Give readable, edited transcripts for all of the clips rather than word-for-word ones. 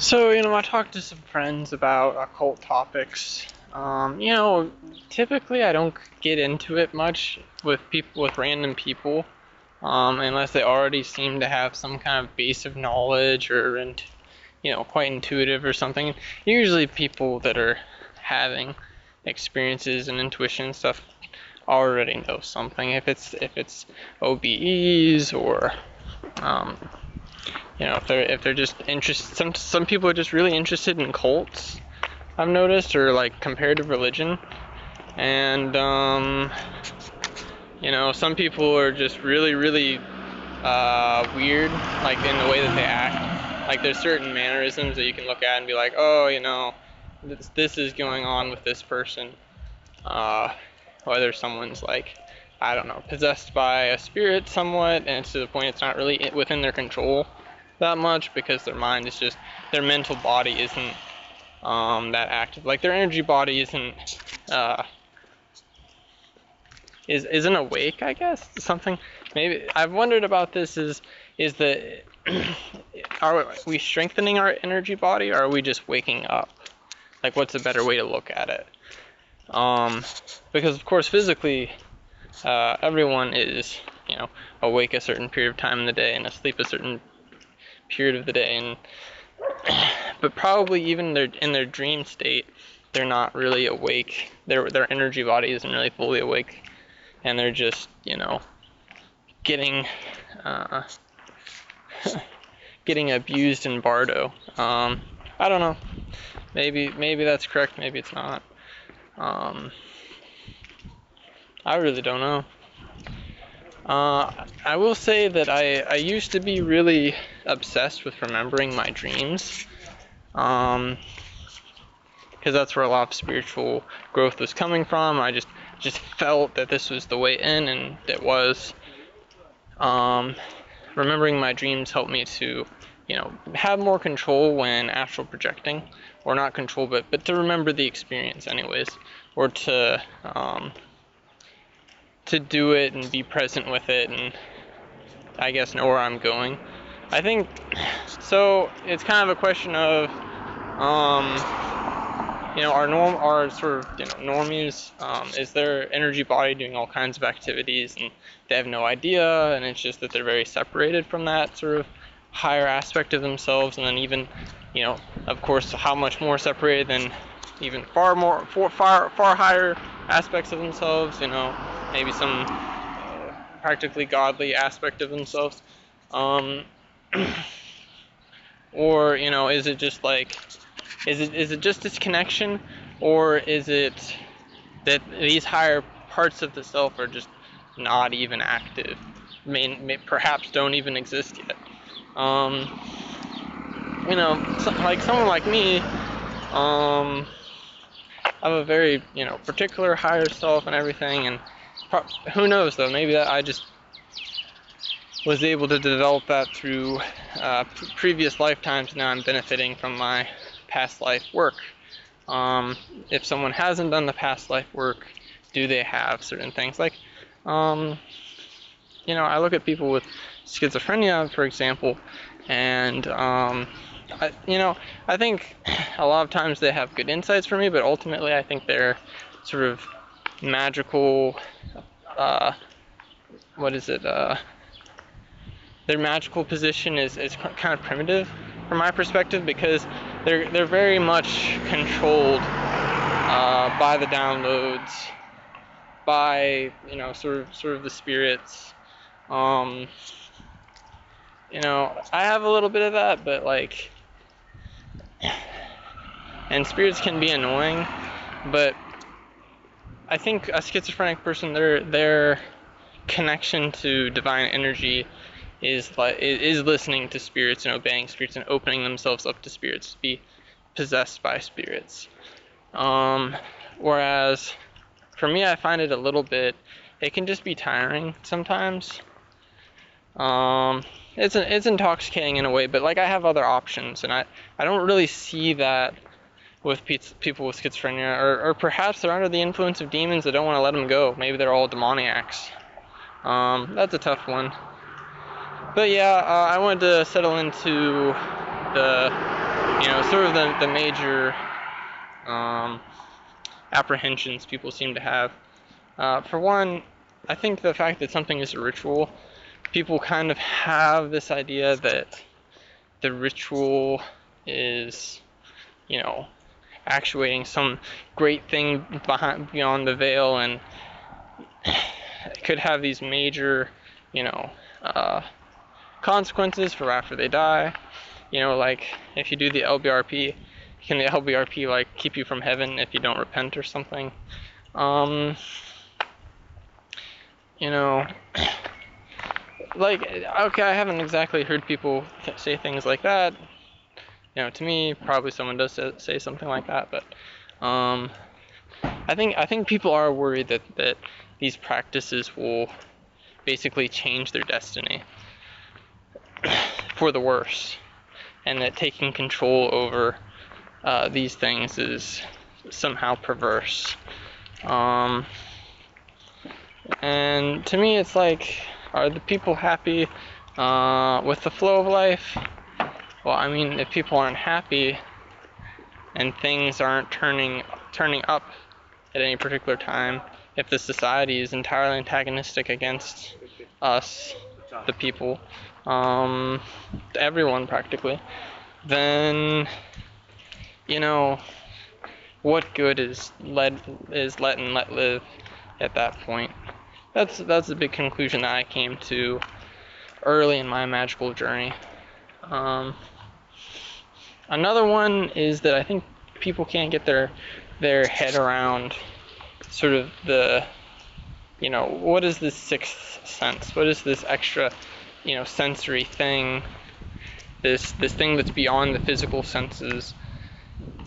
So, I talked to some friends about occult topics. Typically I don't get into it much with people, with random people, unless they already seem to have some kind of base of knowledge or, quite intuitive or something. Usually people that are having experiences and intuition and stuff already know something. If it's OBEs or, um, if they're just interested. Some people are just really interested in cults, I've noticed, or like comparative religion, and some people are just really really weird, like in the way that they act. Like there's certain mannerisms that you can look at and be like, oh, this is going on with this person, uh, whether someone's like, I don't know, possessed by a spirit somewhat, and it's to the point it's not really within their control that much because their mind is just, their mental body isn't that active. Like their energy body uh, isn't awake, I guess. Something maybe I've wondered about this is that are we strengthening our energy body, or are we just waking up? Like, what's a better way to look at it? Because of course physically, everyone is awake a certain period of time in the day and asleep a certain period of the day, and but probably even in their dream state, they're not really awake. Their energy body isn't really fully awake, and they're just getting uh, getting abused in Bardo. I don't know. Maybe that's correct. Maybe it's not. I really don't know. I will say that I used to be really obsessed with remembering my dreams, because that's where a lot of spiritual growth was coming from. I just felt that this was the way in, and it was. Remembering my dreams helped me to, have more control when astral projecting, or not control, but to remember the experience anyways, or to do it and be present with it, and I guess know where I'm going. I think so. It's kind of a question of, our sort of normies. Is their energy body doing all kinds of activities, and they have no idea, and it's just that they're very separated from that sort of higher aspect of themselves, and then even, of course, how much more separated than even far higher aspects of themselves. Maybe some practically godly aspect of themselves, um, or is it just like, is it just this connection, or is it that these higher parts of the self are just not even active, perhaps don't even exist yet? Like someone like me, I have a very particular higher self and everything, and who knows though, maybe that I just was able to develop that through previous lifetimes. Now I'm benefiting from my past life work. If someone hasn't done the past life work, do they have certain things? Like, I look at people with schizophrenia, for example, and I think a lot of times they have good insights for me, but ultimately I think they're sort of magical. What is it? Their magical position is kind of primitive from my perspective, because they're very much controlled by the downloads, by sort of the spirits. I have a little bit of that, but like, and spirits can be annoying, but I think a schizophrenic person, their connection to divine energy is listening to spirits and obeying spirits and opening themselves up to spirits, to be possessed by spirits. Whereas for me, I find it a little bit, it can just be tiring sometimes. It's intoxicating in a way, but like, I have other options, and I don't really see that with people with schizophrenia, or perhaps they're under the influence of demons that don't want to let them go. Maybe they're all demoniacs. That's a tough one. But yeah, I wanted to settle into the sort of the major um, apprehensions people seem to have. For one, I think the fact that something is a ritual, people kind of have this idea that the ritual is, actuating some great thing beyond the veil, and it could have these major, you know, uh, consequences for after they die. Like if you do the LBRP, can the LBRP like keep you from heaven if you don't repent or something? Um, you know, like, okay, I haven't exactly heard people say things like that. To me, probably someone does say something like that, but I think people are worried that these practices will basically change their destiny for the worse, and that taking control over these things is somehow perverse. And to me, it's like, are the people happy with the flow of life? Well, I mean, if people aren't happy and things aren't turning up at any particular time, if the society is entirely antagonistic against us, the people, everyone practically, then what good is let and let live at that point? That's a big conclusion that I came to early in my magical journey. Another one is that I think people can't get their head around sort of the, what is this sixth sense? What is this extra, sensory thing? This thing that's beyond the physical senses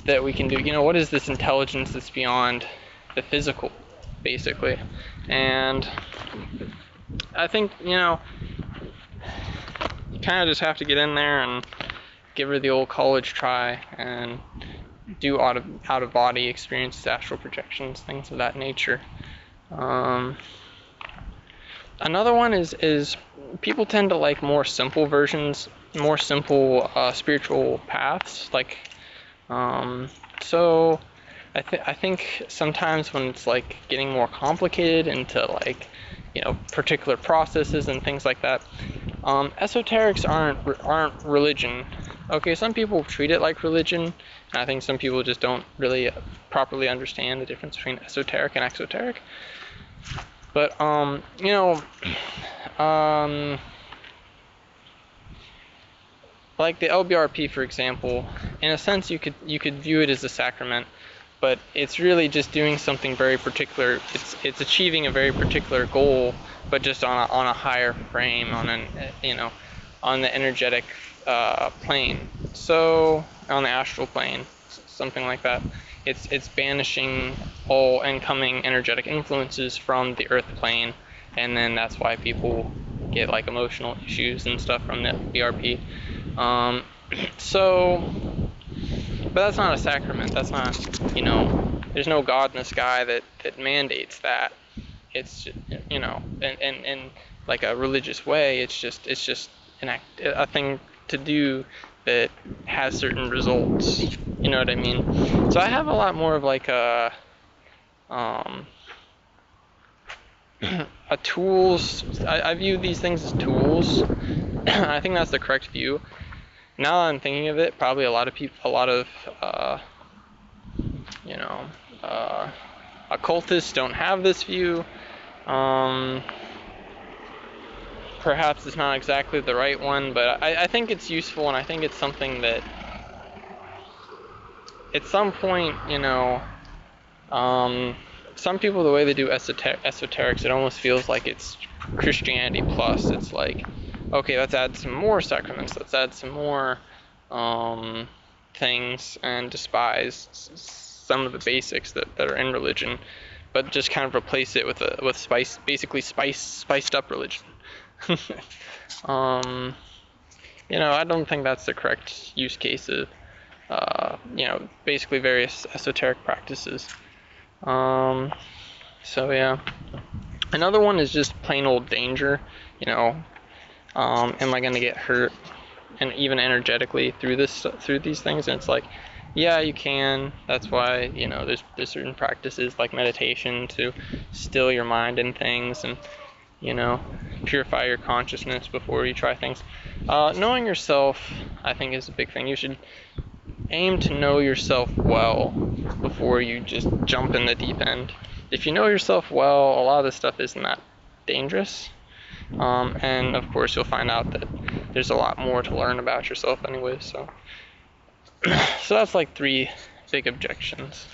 that we can do. What is this intelligence that's beyond the physical, basically? And I think, you kind of just have to get in there and give her the old college try and do out of body experiences, astral projections, things of that nature. Another one is people tend to like more simple versions, more simple spiritual paths. Like, so I think sometimes when it's like getting more complicated into like, particular processes and things like that, esoterics aren't religion. Okay, some people treat it like religion, and I think some people just don't really properly understand the difference between esoteric and exoteric. But like the LBRP, for example, in a sense you could view it as a sacrament, but it's really just doing something very particular. It's achieving a very particular goal, but just on a higher frame, on the energetic plane. So on the astral plane, something like that. It's banishing all incoming energetic influences from the earth plane, and then that's why people get like emotional issues and stuff from the BRP. But that's not a sacrament. That's not, there's no God in the sky that mandates that. It's, in like a religious way, it's just a thing to do that has certain results. You know what I mean? So I have a lot more of like a tools. I view these things as tools. I think that's the correct view. Now that I'm thinking of it, probably a lot of occultists don't have this view. Perhaps it's not exactly the right one, but I think it's useful, and I think it's something that at some point, some people, the way they do esoterics, it almost feels like it's Christianity plus. It's like, okay, let's add some more sacraments, let's add some more things, and despise some of the basics that are in religion, but just kind of replace it with spice, basically spiced up religion. I don't think that's the correct use case of basically various esoteric practices. So yeah. Another one is just plain old danger. Am I gonna get hurt? and even energetically through these things, and it's like, yeah, you can. That's why, there's certain practices like meditation to still your mind and things, and purify your consciousness before you try things. Knowing yourself, I think, is a big thing. You should aim to know yourself well before you just jump in the deep end. If you know yourself well, a lot of this stuff isn't that dangerous. And of course, you'll find out that there's a lot more to learn about yourself anyway. So that's like 3 big objections.